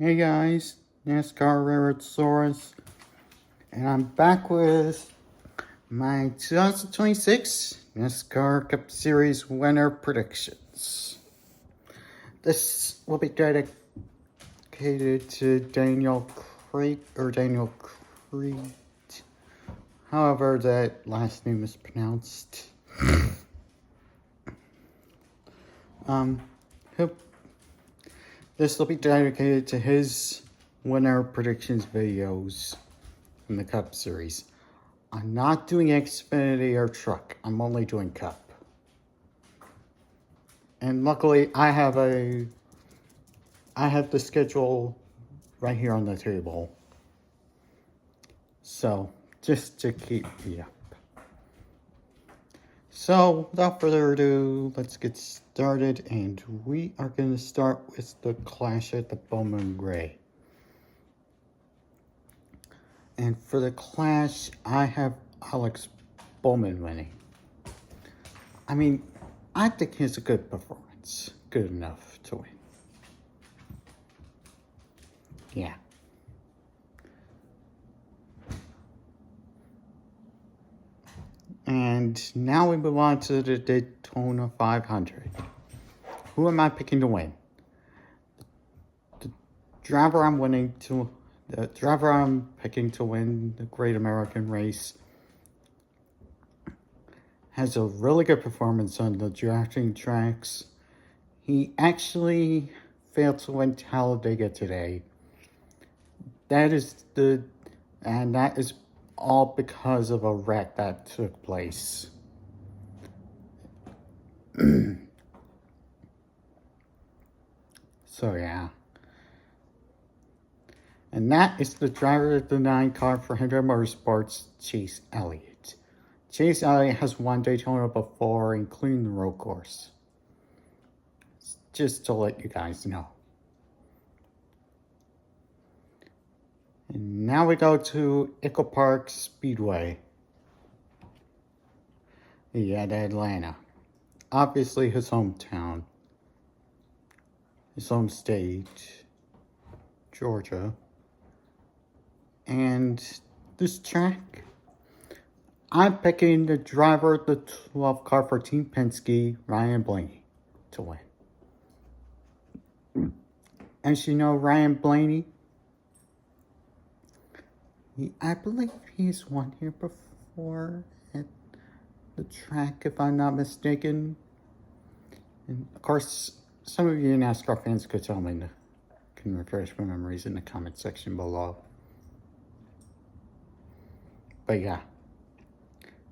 Hey guys, NASCAR Raritsaurus, and I'm back with my 2026 NASCAR Cup Series winner predictions. This will be dedicated to Daniel Creed, however that last name is pronounced. Um, this will be dedicated to his winner predictions videos in the Cup Series. I'm not doing Xfinity or Truck. I'm only doing Cup. And luckily, I have the schedule right here on the table. So, just to keep me up. So, without further ado, let's get started. And we are going to start with the Clash at the Bowman Gray. And for the Clash, I have Alex Bowman winning. I mean, I think he has a good performance. Good enough to win. Yeah. And now we move on to the Daytona 500. Who am I picking to win? The driver I'm picking to win the Great American Race has a really good performance on the drafting tracks. He actually failed to win Talladega today. That is all because of a wreck that took place. So yeah. And that is the driver of the 9 car for Honda Motorsports, Chase Elliott. Chase Elliott has won Daytona before, including the road course. Just to let you guys know. And now we go to Echo Park Speedway. At Atlanta. Obviously his hometown. His home state, Georgia. And this track, I'm picking the driver of the 12 car for Team Penske, Ryan Blaney, to win. As you know, Ryan Blaney, I believe he's won here before at the track, if I'm not mistaken. And of course, some of you NASCAR fans could tell me, can refresh my memories in the comment section below. But yeah.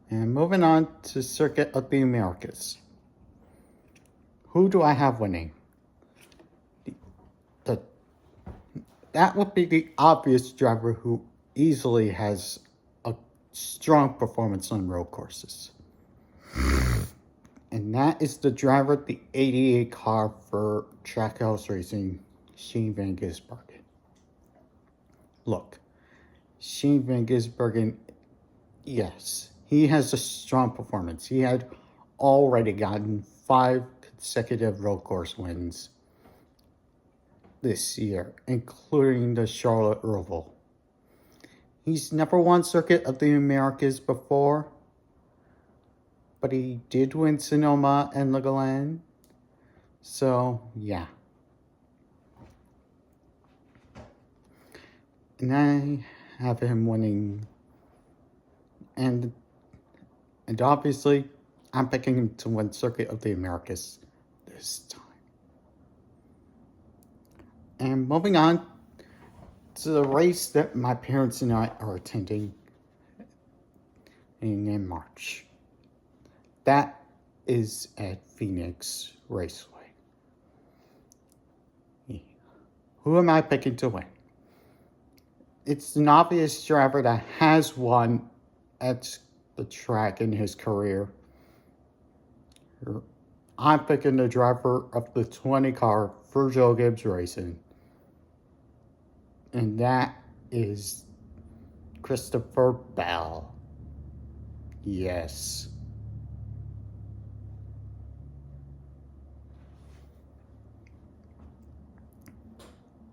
And moving on to Circuit of the Americas. Who do I have winning? That would be the obvious driver who easily has a strong performance on road courses. And that is the driver of the 88 car for Trackhouse Racing, Shane Van Gisbergen. Look, Shane Van Gisbergen, yes, he has a strong performance. He had already gotten 5 consecutive road course wins this year, including the Charlotte Roval. He's never won Circuit of the Americas before, but he did win Sonoma and Legoland. So, yeah. And I have him winning. And obviously, I'm picking him to win Circuit of the Americas this time. And moving on to the race that my parents and I are attending in March. That is at Phoenix Raceway. Yeah. Who am I picking to win? It's an obvious driver that has won at the track in his career. I'm picking the driver of the 20 car for Joe Gibbs Racing. And that is Christopher Bell. Yes.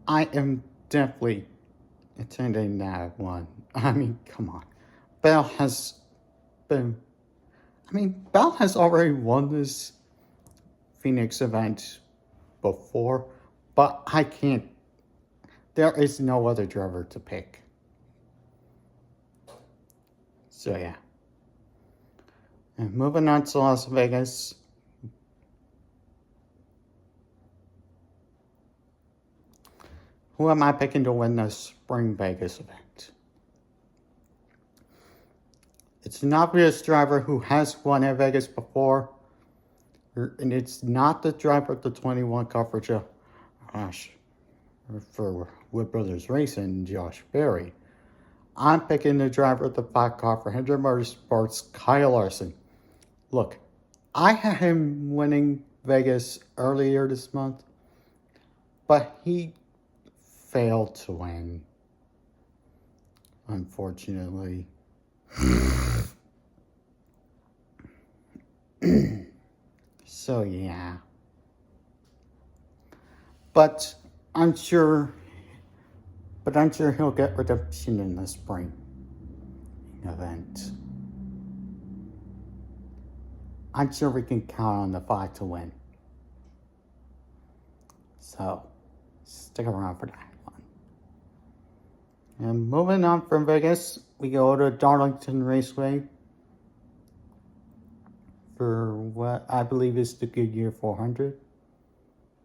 I am definitely attending that one. I mean, come on. Bell has been. Bell has already won this Phoenix event before, but I can't. There is no other driver to pick. So, yeah. And moving on to Las Vegas. Who am I picking to win the Spring Vegas event? It's an obvious driver who has won at Vegas before, and it's not the driver of the 21 car for Wood Brothers Racing, Josh Berry. I'm picking the driver of the 5 car for Hendrick Motorsports, Kyle Larson. Look, I had him winning Vegas earlier this month, but he failed to win, unfortunately. So, yeah. But I'm sure he'll get redemption in the spring event. I'm sure we can count on the 5 to win. So, stick around for that one. And moving on from Vegas, we go to Darlington Raceway for what I believe is the Goodyear 400.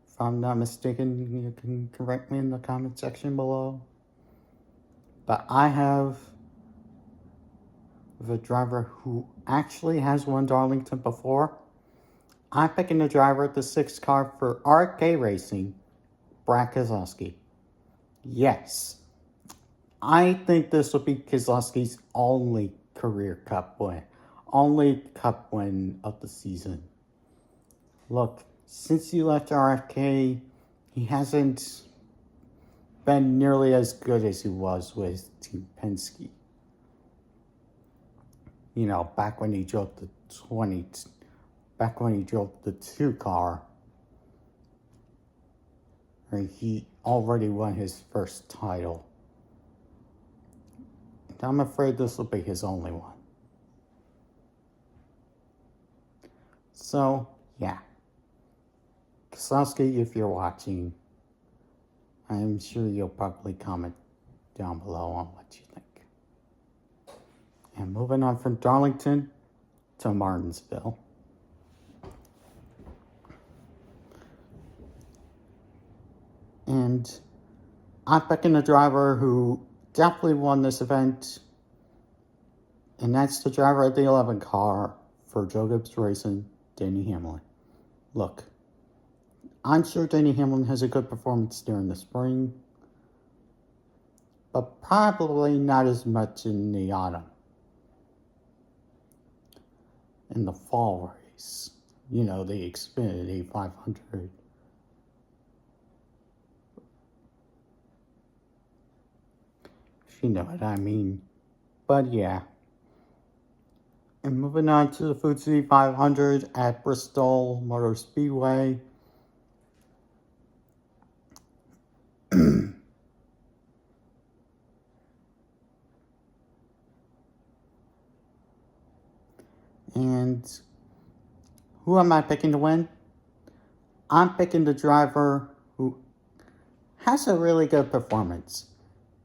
If I'm not mistaken, you can correct me in the comment section below. But I have the driver who actually has won Darlington before. I'm picking the driver at the 6 car for RK Racing, Brad Keselowski. Yes, I think this will be Keselowski's only career cup win. Only cup win of the season. Look, since he left RFK, he hasn't been nearly as good as he was with Team Penske. You know, back when he drove the 2 car, he already won his first title. And I'm afraid this will be his only one. So, yeah. Keselowski, if you're watching, I'm sure you'll probably comment down below on what you think. And moving on from Darlington to Martinsville. And I'm picking a driver who definitely won this event. And that's the driver of the 11 car for Joe Gibbs Racing, Denny Hamlin. Look, I'm sure Denny Hamlin has a good performance during the spring, but probably not as much in the autumn. In the fall race, you know, the Xfinity 500. If you know what I mean. But yeah. And moving on to the Food City 500 at Bristol Motor Speedway. And who am I picking to win? I'm picking the driver who has a really good performance.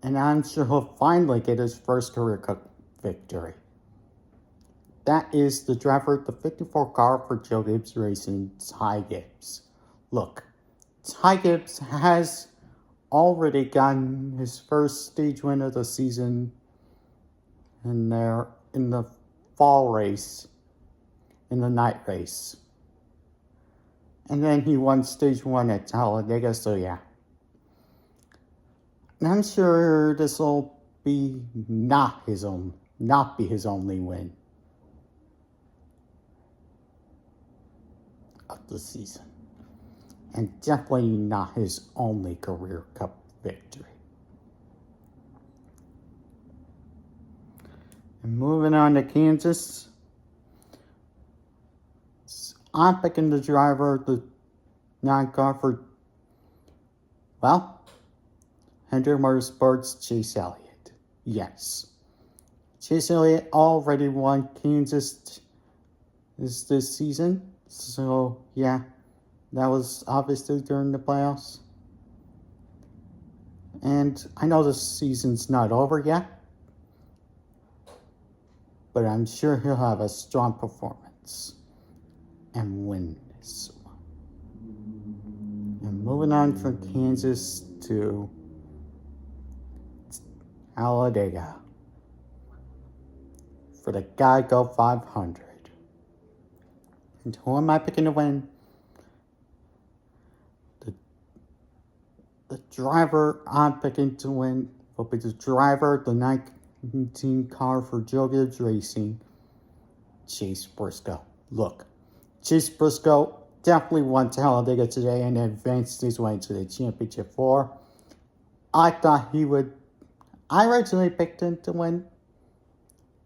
And I'm sure he'll finally get his first career cup victory. That is the driver of the 54 car for Joe Gibbs Racing, Ty Gibbs. Look, Ty Gibbs has already gotten his first stage win of the season in the fall race, in the night race. And then he won stage 1 at Talladega, so yeah. And I'm sure this will not be his only win of the season. And definitely not his only career cup victory. And moving on to Kansas, I'm picking the driver, the 9 car for, well, Hendrick Motorsports, Chase Elliott. Yes. Chase Elliott already won Kansas this season. So, yeah, that was obviously during the playoffs. And I know the season's not over yet, but I'm sure he'll have a strong performance and win this one. And moving on from Kansas to Talladega for the Geico 500. And who am I picking to win? The driver I'm picking to win will be the driver of the 19 car for Joe Gibbs Racing, Chase Briscoe. Look, Chase Briscoe definitely won Talladega today and advanced his way to the championship 4. I thought he would. I originally picked him to win.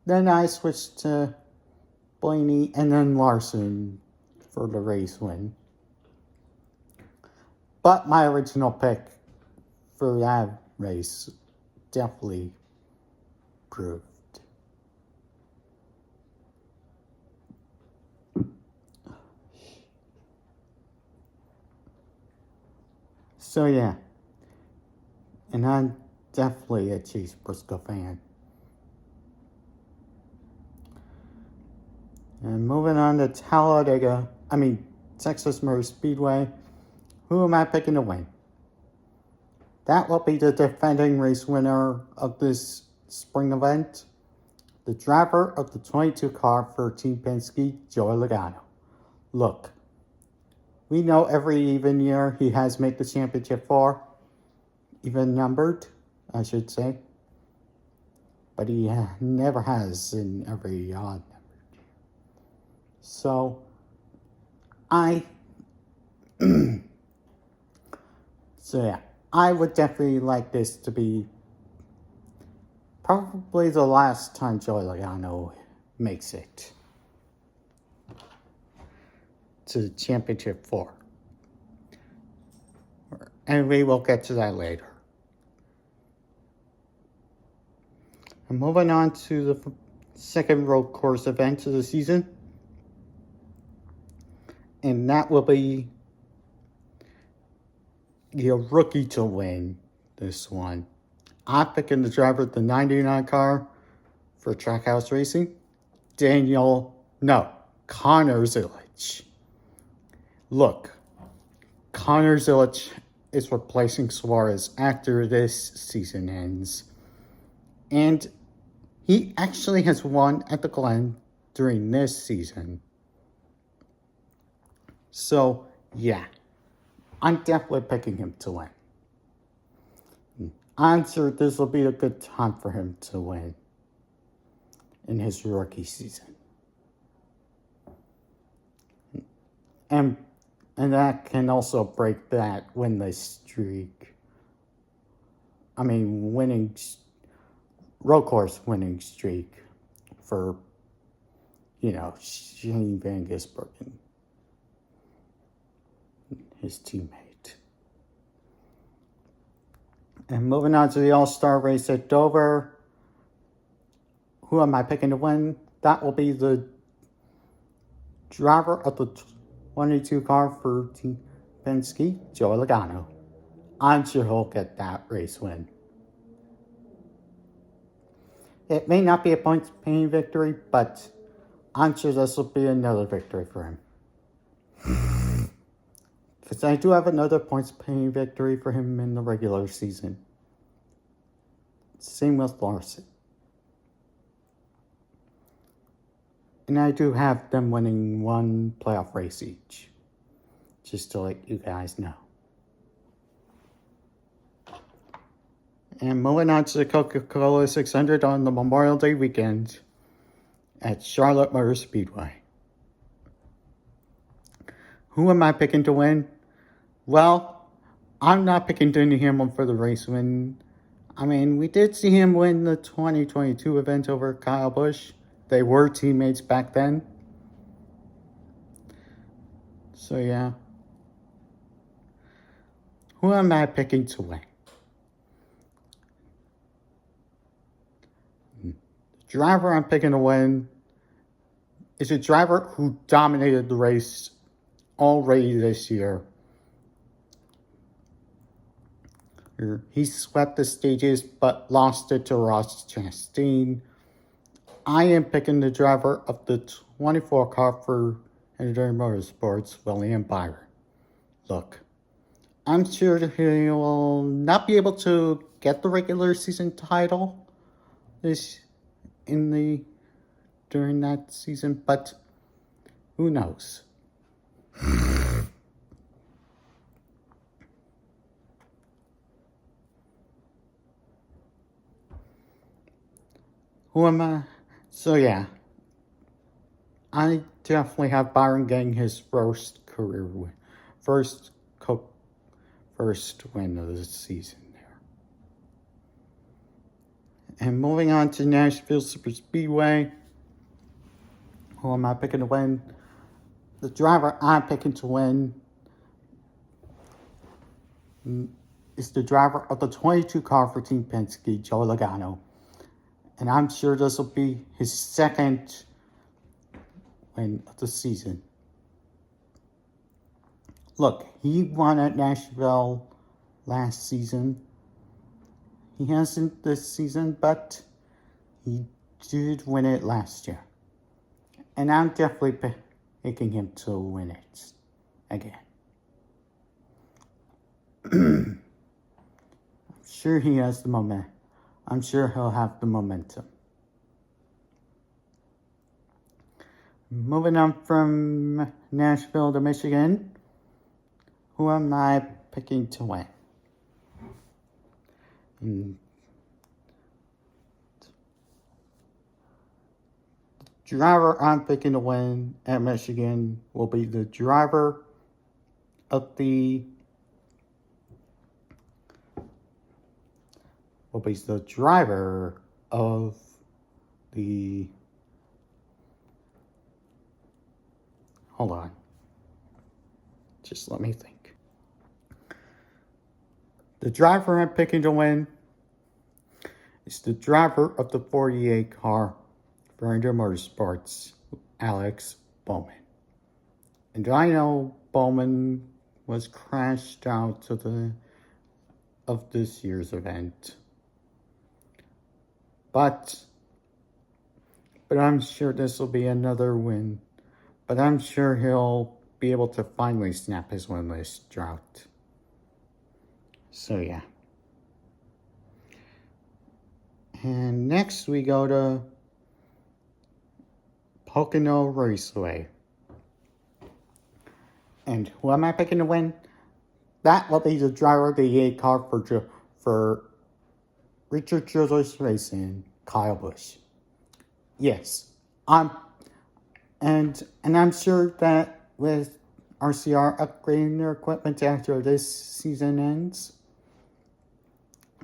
Then I switched to Blaney and then Larson for the race win. But my original pick for that race definitely proved. So yeah, and I'm definitely a Chase Briscoe fan. And moving on to Texas Motor Speedway. Who am I picking to win? That will be the defending race winner of this spring event, the driver of the 22 car for Team Penske, Joey Logano. Look, we know every even year he has made the championship 4, even numbered, I should say, but he never has in every odd numbered. So, I would definitely like this to be probably the last time Joey Logano makes it to the championship 4. And we will get to that later. And moving on to the second road course event of the season. And that will be your rookie to win this one. I'm picking the driver of the 99 car for Trackhouse Racing, Connor Zilic. Look, Connor Zilic is replacing Suarez after this season ends. And he actually has won at the Glen during this season. So, yeah, I'm definitely picking him to win. I'm sure this will be a good time for him to win in his rookie season. And that can also break that winless streak. Road course winning streak for, Shane Van Gisbergen, his teammate. And moving on to the All-Star race at Dover. Who am I picking to win? That will be the driver of the 22 car for Team Penske, Joey Logano. I'm sure he'll get that race win. It may not be a points-paying victory, but I'm sure this will be another victory for him. Because I do have another points-paying victory for him in the regular season. Same with Larson. And I do have them winning one playoff race each. Just to let you guys know. And moving on to the Coca-Cola 600 on the Memorial Day weekend at Charlotte Motor Speedway. Who am I picking to win? Well, I'm not picking Denny Hamlin for the race win. We did see him win the 2022 event over Kyle Busch. They were teammates back then. So, yeah. Who am I picking to win? driver I'm picking to win is a driver who dominated the race already this year. He swept the stages but lost it to Ross Chastain. I am picking the driver of the 24 car for Legendary Motorsports, William Byron. Look, I'm sure he will not be able to get the regular season title during that season, but who knows? Who am I? So yeah, I definitely have Byron getting his first career win, first win of the season there. And moving on to Nashville Super Speedway, who am I picking to win? The driver I'm picking to win is the driver of the 22 car for Team Penske, Joe Logano. And I'm sure this will be his second win of the season. Look, he won at Nashville last season. He hasn't this season, but he did win it last year. And I'm definitely picking him to win it again. I'm sure he has the momentum. I'm sure he'll have the momentum. Moving on from Nashville to Michigan, who am I picking to win? The driver I'm picking to win at Michigan will be the driver of the hold on. Just let me think. The driver I'm picking to win is the driver of the 48 car for Legendary Motorsports, Alex Bowman. And I know Bowman was crashed out of this year's event. But I'm sure this will be another win. But I'm sure he'll be able to finally snap his winless drought. So yeah. And next we go to Pocono Raceway. And who am I picking to win? That will be the driver of the 8 car for Richard Childress Racing, Kyle Busch. Yes, I'm sure that with RCR upgrading their equipment after this season ends,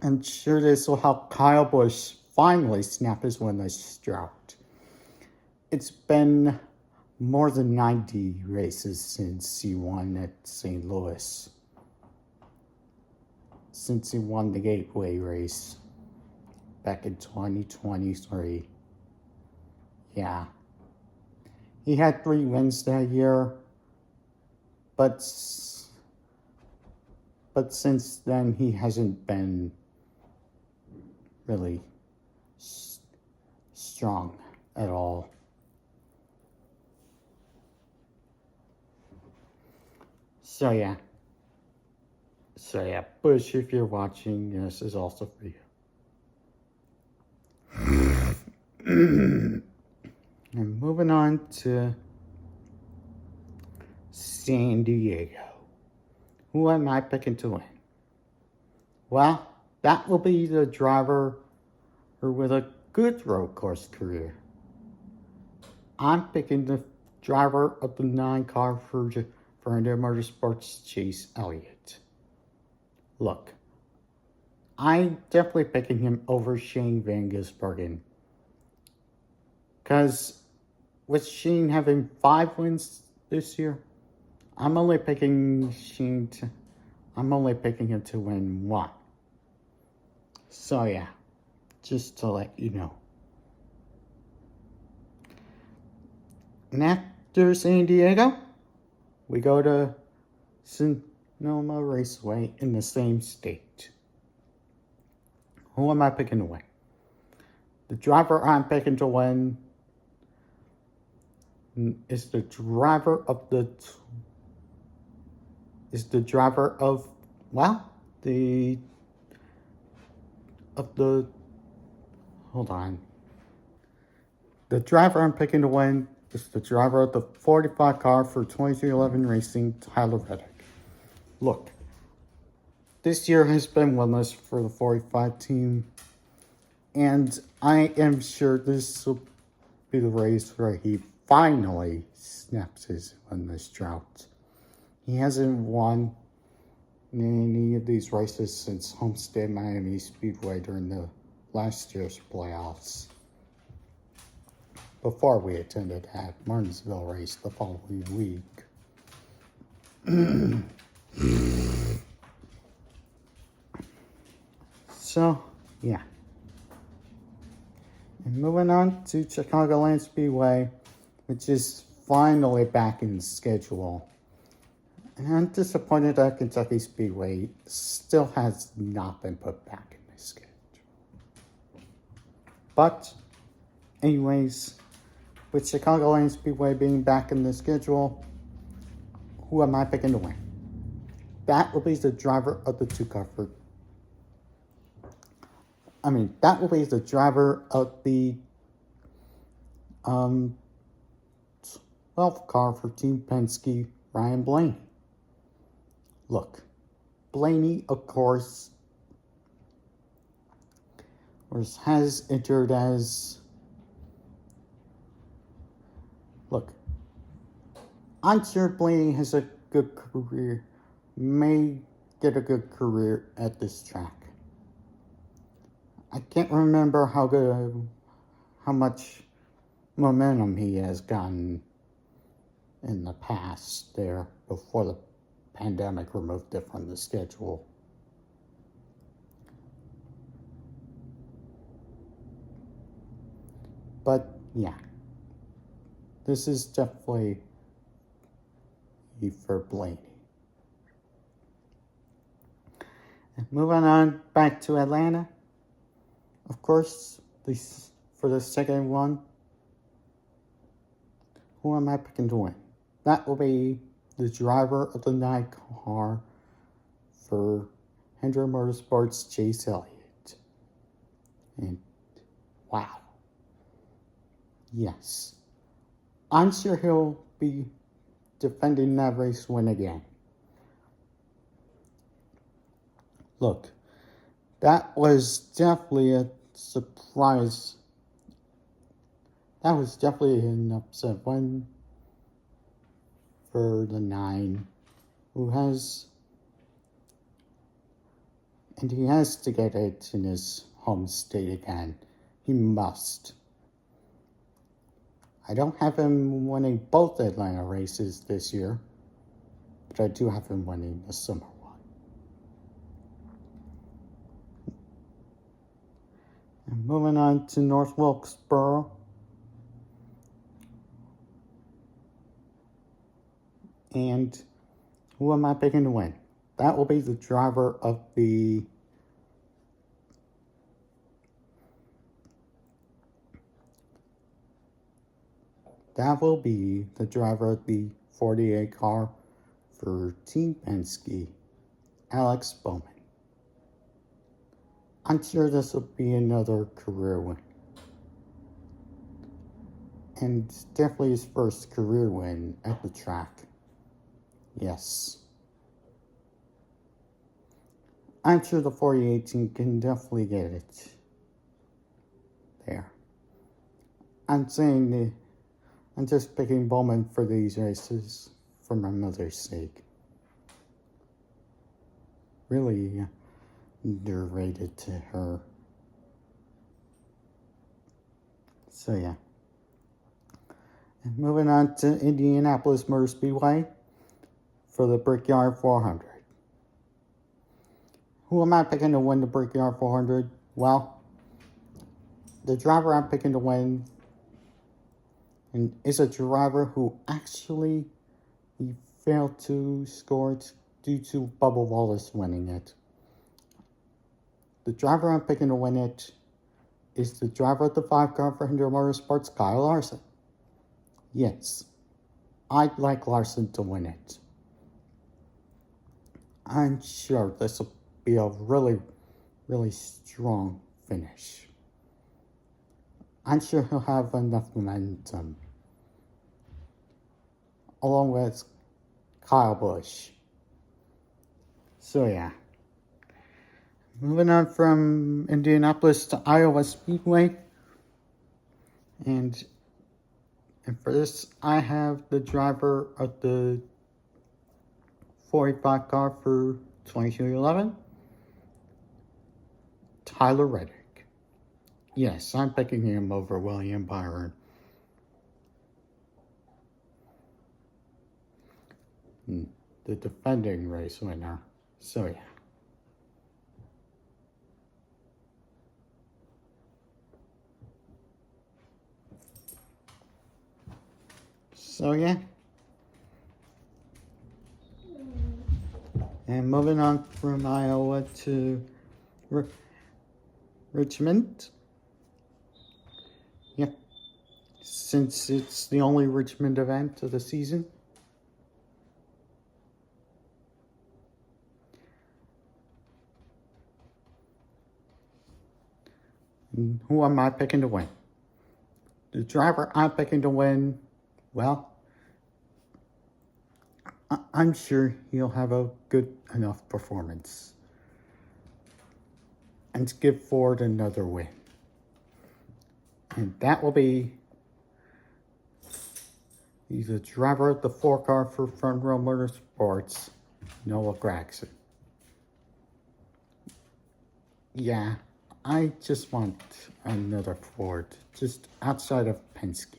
I'm sure this will help Kyle Busch finally snap his winless drought. It's been more than 90 races since he won at St. Louis. Since he won the Gateway race back in 2023. Yeah. He had 3 wins that year, but since then he hasn't been really strong at all. So yeah, Bush, if you're watching, this is also for you. And moving on to San Diego. Who am I picking to win? Well, that will be the driver with a good road course career. I'm picking the driver of the 9 car for Legendary Motorsports, Chase Elliott. Look, I'm definitely picking him over Shane Van Gisbergen. Because with Shane having 5 wins this year, I'm only picking him to win 1. So yeah, just to let you know. And after San Diego, we go to Sonoma Raceway in the same state. Who am I picking to win? The driver I'm picking to win is the driver of the hold on. The driver I'm picking to win is the driver of the 45 car for 2311 Racing, Tyler Reddick. Look, this year has been winless for the 45 team, and I am sure this will be the race where he finally snaps his winless drought. He hasn't won any of these races since Homestead Miami Speedway during the last year's playoffs, before we attended at Martinsville race the following week. So, yeah. And moving on to Chicagoland Speedway, which is finally back in schedule. And I'm disappointed that Kentucky Speedway still has not been put back in the schedule. But, anyways, with Chicagoland Speedway being back in the schedule, who am I picking to win? That will be the driver of the that will be the driver of the 12 car for Team Penske, Ryan Blaney. Look, Blaney, of course, has entered as... Look, I'm sure Blaney has a good career, may get a good career at this track. I can't remember how much momentum he has gotten in the past there before the pandemic removed it from the schedule. But yeah, this is definitely for Blaney. And moving on back to Atlanta. Of course, for the second one, who am I picking to win? That will be the driver of the night car for Hendrick Motorsports, Chase Elliott. And wow. Yes. I'm sure he'll be defending that race win again. Look, that was definitely a surprise. That was definitely an upset win for the 9, he has to get it in his home state again. He must. I don't have him winning both Atlanta races this year, but I do have him winning the summer one. And moving on to North Wilkesboro. And who am I picking to win? That will be the driver of the That will be the driver of the 48 car for Team Penske, Alex Bowman. I'm sure this will be another career win. And definitely his first career win at the track. Yes. I'm sure the 48 team can definitely get it there. I'm just picking Bowman for these races for my mother's sake. Really underrated to her. So yeah. And moving on to Indianapolis Motor Speedway for the Brickyard 400. Who am I picking to win the Brickyard 400? Well, the driver I'm picking to win and is a driver who actually he failed to score it due to Bubba Wallace winning it. The driver I'm picking to win it is the driver of the 5 car for Hyundai Motorsports, Kyle Larson. Yes, I'd like Larson to win it. I'm sure this will be a really, really strong finish. I'm sure he'll have enough momentum, along with Kyle Busch. So yeah. Moving on from Indianapolis to Iowa Speedway. And for this, I have the driver of the 45 car for 2211, Tyler Reddick. Yes, I'm picking him over William Byron. The defending race winner. So yeah. So yeah. And moving on from Iowa to Richmond. Yep. Since it's the only Richmond event of the season. And who am I picking to win? The driver I'm picking to win, well, I'm sure he'll have a good enough performance and give Ford another win. And that will be, he's a driver of the 4 car for Front Row Motorsports, Noah Gragson. Yeah, I just want another Ford, just outside of Penske.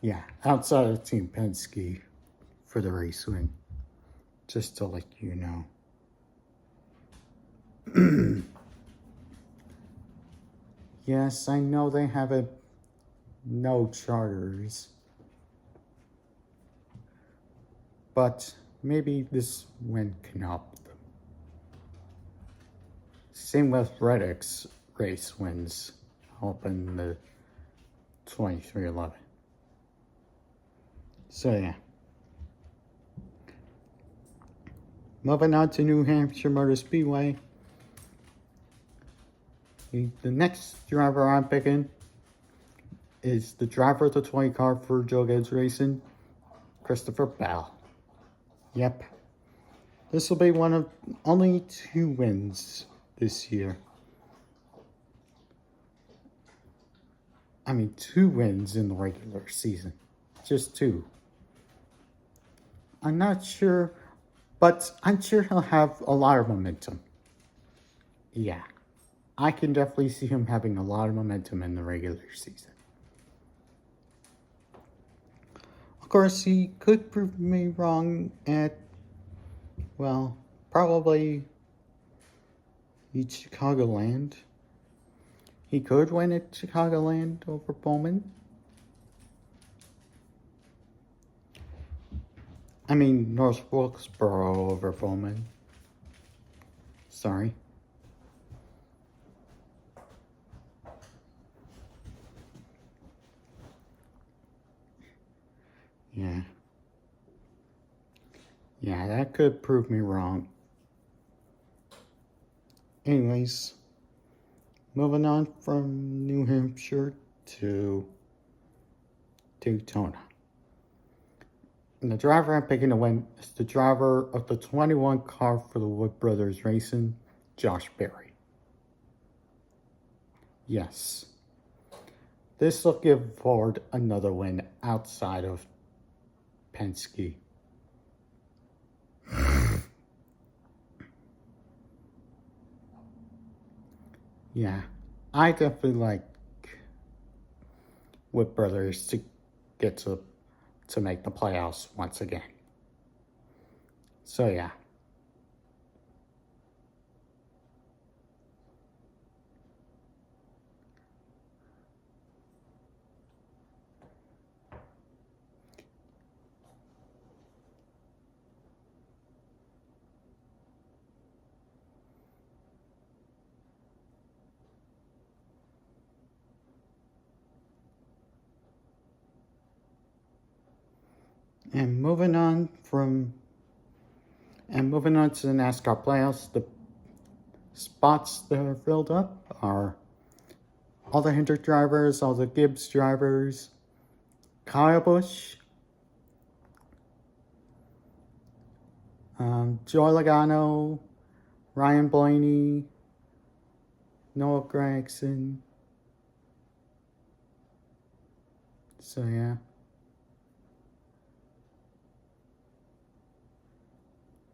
Yeah, outside of Team Penske for the race win, just to let you know. Yes, I know they have no charters, but maybe this win can help them. Same with Reddick's race wins, helping the 2311. So yeah. Moving on to New Hampshire Motor Speedway. The next driver I'm picking is the driver of the 20 car for Joe Gibbs Racing, Christopher Bell. Yep. This will be one of only 2 wins this year. I mean, 2 wins in the regular season. Just 2. I'm not sure, but I'm sure he'll have a lot of momentum. Yeah. I can definitely see him having a lot of momentum in the regular season. Of course, he could prove me wrong at, well, probably Chicagoland. He could win at Chicagoland over Bowman. I mean, North Wilkesboro over Bowman. Sorry. Yeah. Yeah, that could prove me wrong. Anyways, moving on from New Hampshire to Daytona. And the driver I'm picking to win is the driver of the 21 car for the Wood Brothers Racing, Josh Berry. Yes. This will give Ford another win outside of Penske. Yeah, I definitely like Wood Brothers to get to make the playoffs once again. So yeah. And moving on to the NASCAR playoffs, the spots that are filled up are all the Hendrick drivers, all the Gibbs drivers, Kyle Busch, Joey Logano, Ryan Blaney, Noah Gragson. So yeah.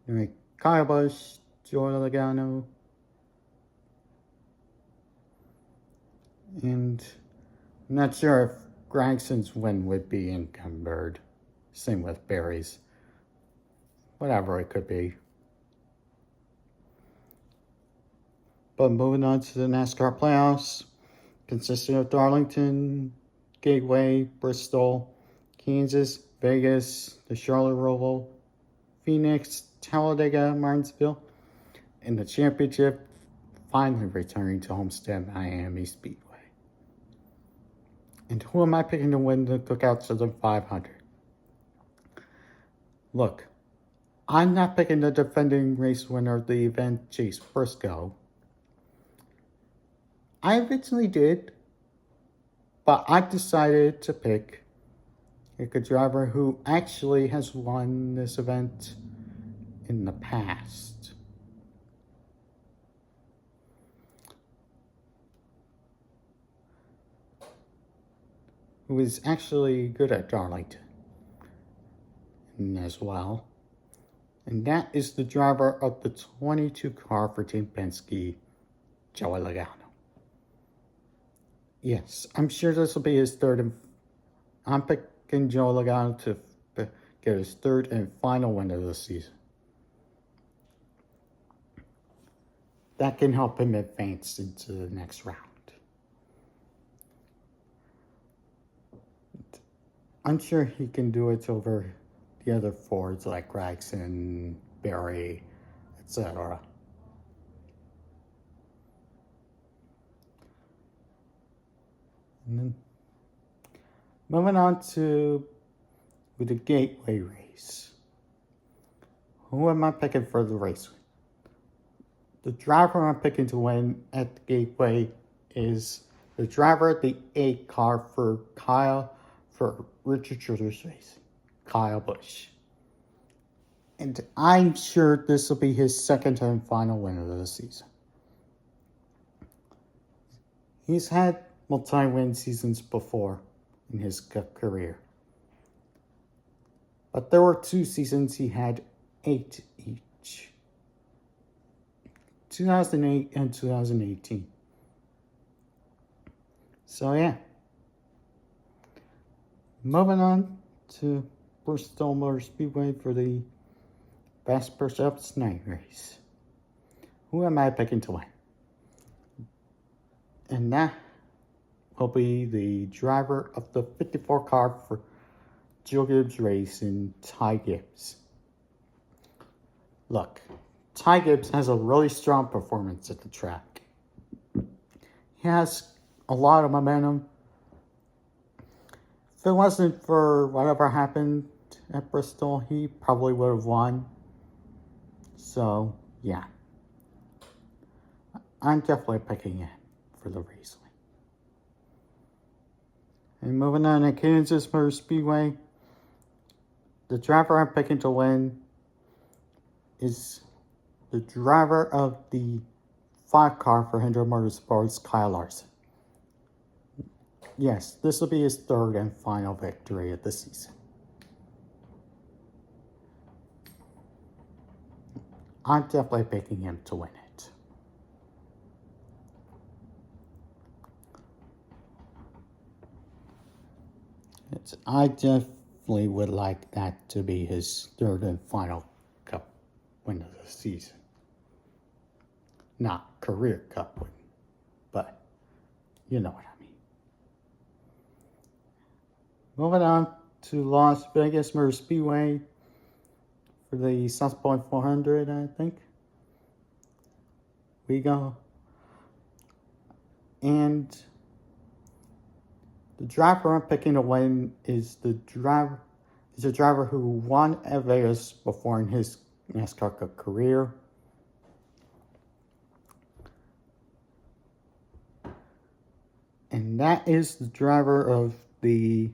Anyway, Kyle Busch, Joey Logano, and I'm not sure if Gragson's win would be encumbered. Same with Barry's. Whatever it could be. But moving on to the NASCAR playoffs, consisting of Darlington, Gateway, Bristol, Kansas, Vegas, the Charlotte Roval, Phoenix, Talladega, Martinsville, and the championship finally returning to Homestead Miami Speedway. And who am I picking to win the Cookout Southern 500? Look, I'm not picking the defending race winner of the event, Chase Briscoe. I originally did, but I decided to pick a driver who actually has won this event in the past. Who is actually good at Darlington as well. And that is the driver of the 22 car for Team Penske, Joey Logano. Yes, I'm sure this will be his third, and I'm picking Joey Logano to get his third and final win of the season. That can help him advance into the next round. I'm sure he can do it over the other Fords like Gragson, Barry, etc. And then moving on to the Gateway race. Who am I picking for the race? The driver I'm picking to win at the Gateway is the driver at the 8 car for Richard Childress Racing, Kyle Busch. And I'm sure this will be his second and final win of the season. He's had multi-win seasons before in his career. But there were 2 seasons he had 8 each. 2008 and 2018. So yeah. Moving on to Bristol Motor Speedway for the Best Pursuits Night Race. Who am I picking to win? And that will be the driver of the 54 car for Joe Gibbs Racing, Ty Gibbs. Look, Ty Gibbs has a really strong performance at the track. He has a lot of momentum. If it wasn't for whatever happened at Bristol, he probably would have won. So, yeah. I'm definitely picking it for the race. And moving on to Kansas Motor Speedway, the driver I'm picking to win is the driver of the 5 car for Hendrick Motorsports, Kyle Larson. Yes, this will be his third and final victory of the season. I'm definitely picking him to win it. I definitely would like that to be his third and final Cup win of the season. Not career Cup win, but you know what I mean. Moving on to Las Vegas Motor Speedway for the South Point 400, I think. We go. And the driver I'm picking to win is the He's a driver who won at Vegas before in his NASCAR career. And that is the driver of the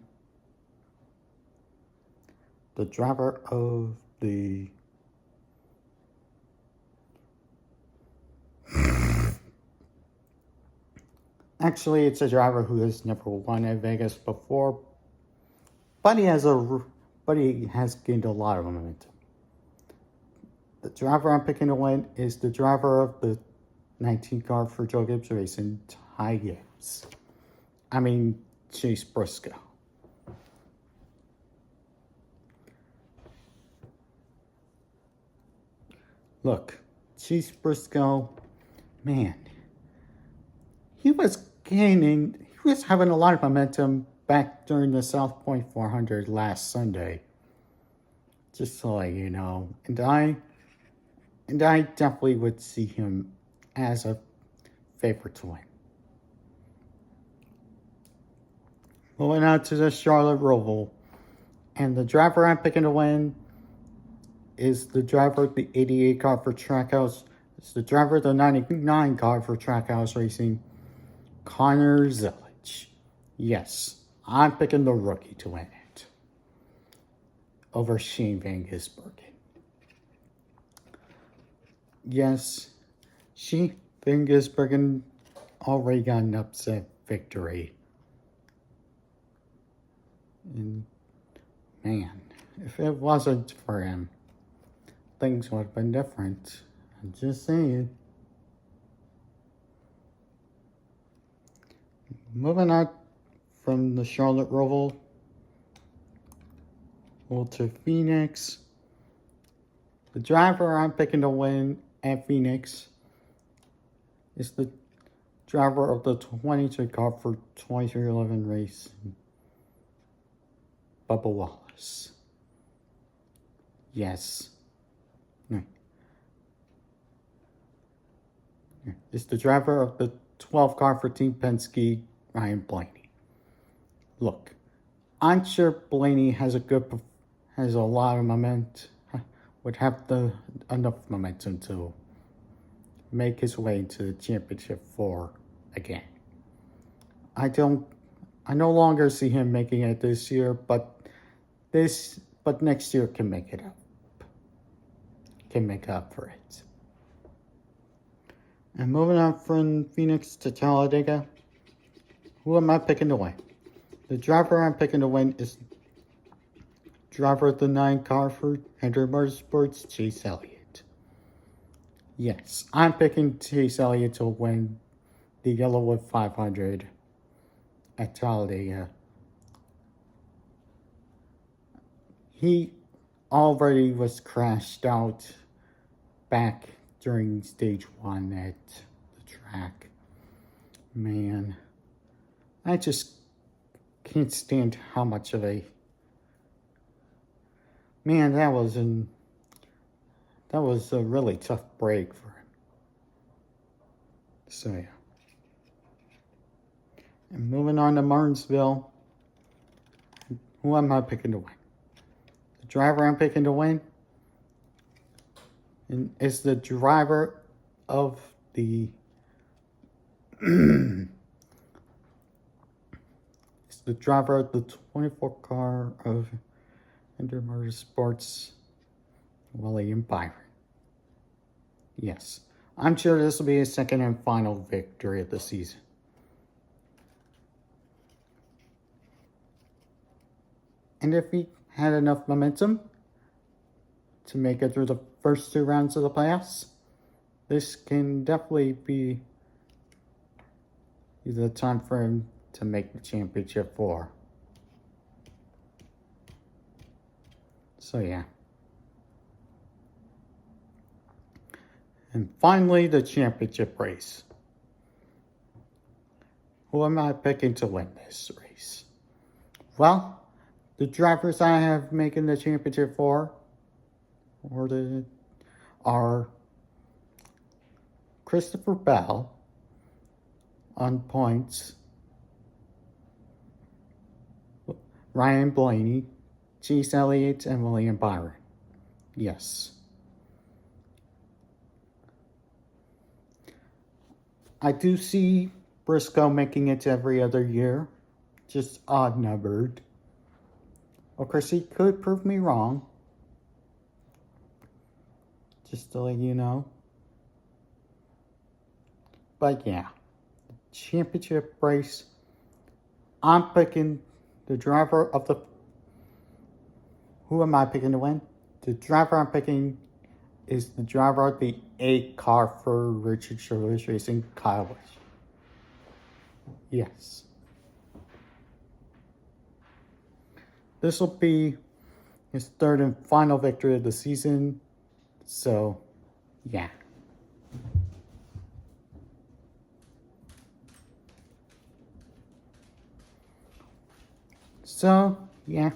actually, it's a driver who has never won at Vegas before, but he has gained a lot of momentum. The driver I'm picking to win is the driver of the 19 car for Joe Gibbs Racing, Chase Briscoe. Look, Chase Briscoe, man, he was having a lot of momentum back during the South Point 400 last Sunday. Just to let you know. And I definitely would see him as a favorite to win. Moving on to the Charlotte Roval. And the driver I'm picking to win is the driver of the 88 car for Trackhouse. It's the driver of the 99 car for Trackhouse Racing, Connor Zilic. Yes, I'm picking the rookie to win it over Shane Van Gisbergen. Yes, Shane Van Gisbergen already got an upset victory. And man, if it wasn't for him, things would have been different. I'm just saying. Moving on from the Charlotte Roval to Phoenix. The driver I'm picking to win at Phoenix is the driver of the 22 car for 2311 race, Bubba Wallace. Yes. It's the driver of the 12 car for Team Penske, Ryan Blaney. Look, I'm sure Blaney has a lot of momentum, would have enough momentum to make his way into the championship 4 again. I no longer see him making it this year, but next year can make it up. Can make up for it. And moving on from Phoenix to Talladega, who am I picking to win? The driver I'm picking to win is driver of the 9 car for Hendrick Motorsports, Chase Elliott. Yes, I'm picking Chase Elliott to win the Yellowwood 500 at Talladega. He already was crashed out back during stage 1 at the track. Man, I just can't stand how much of a... Man, that was a really tough break for him. So, yeah. And moving on to Martinsville, who am I picking to win? The driver I'm picking to win is the driver of the it's the driver of the 24 car of Hendrick Motorsports, William Byron. Yes, I'm sure this will be his second and final victory of the season. And if he had enough momentum to make it through the first 2 rounds of the playoffs, this can definitely be the time for him to make the championship 4. So yeah. And finally, the championship race. Who am I picking to win this race? Well, the drivers I have making the championship 4 are Christopher Bell on points, Ryan Blaney, Chase Elliott and William Byron. Yes. I do see Briscoe making it every other year. Just odd numbered. Of course, he could prove me wrong. Just to let you know. But yeah, championship race. I'm picking the driver of the... Who am I picking to win? The driver I'm picking is the driver of the 8 car for Richard Childress Racing, Kyle Busch. Yes. This will be his 3rd and final victory of the season. So, yeah. So, yeah.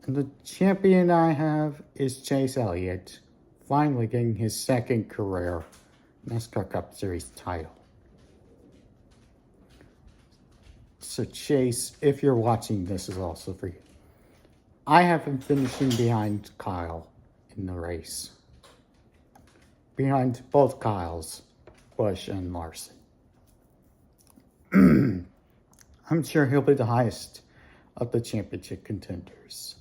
And the champion I have is Chase Elliott, finally getting his 2nd career NASCAR Cup Series title. So Chase, if you're watching, this is also for you. I have him finishing behind Kyle in the race. Behind both Kyles, Busch and Larson. I'm sure he'll be the highest of the championship contenders.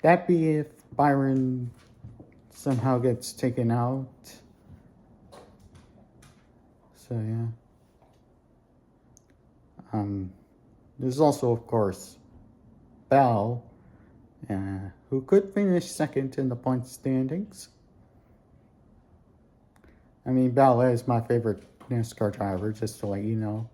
That be if Byron somehow gets taken out. So yeah. There's also, of course, Bell, who could finish 2nd in the point standings. I mean, Bell is my favorite NASCAR driver, just to let you know.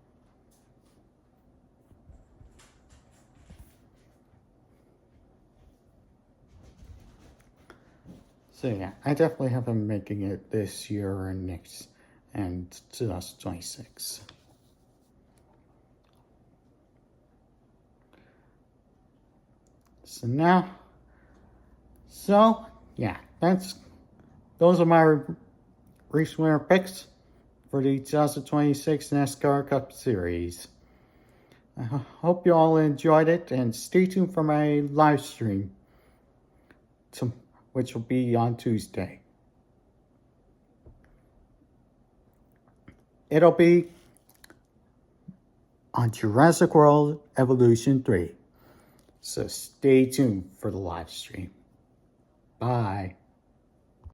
So yeah, I definitely have him making it this year and next, and 2026. So yeah, those are my race winner picks for the 2026 NASCAR Cup Series. I hope you all enjoyed it, and stay tuned for my live stream, which will be on Tuesday. It'll be on Jurassic World Evolution 3. So stay tuned for the live stream. Bye.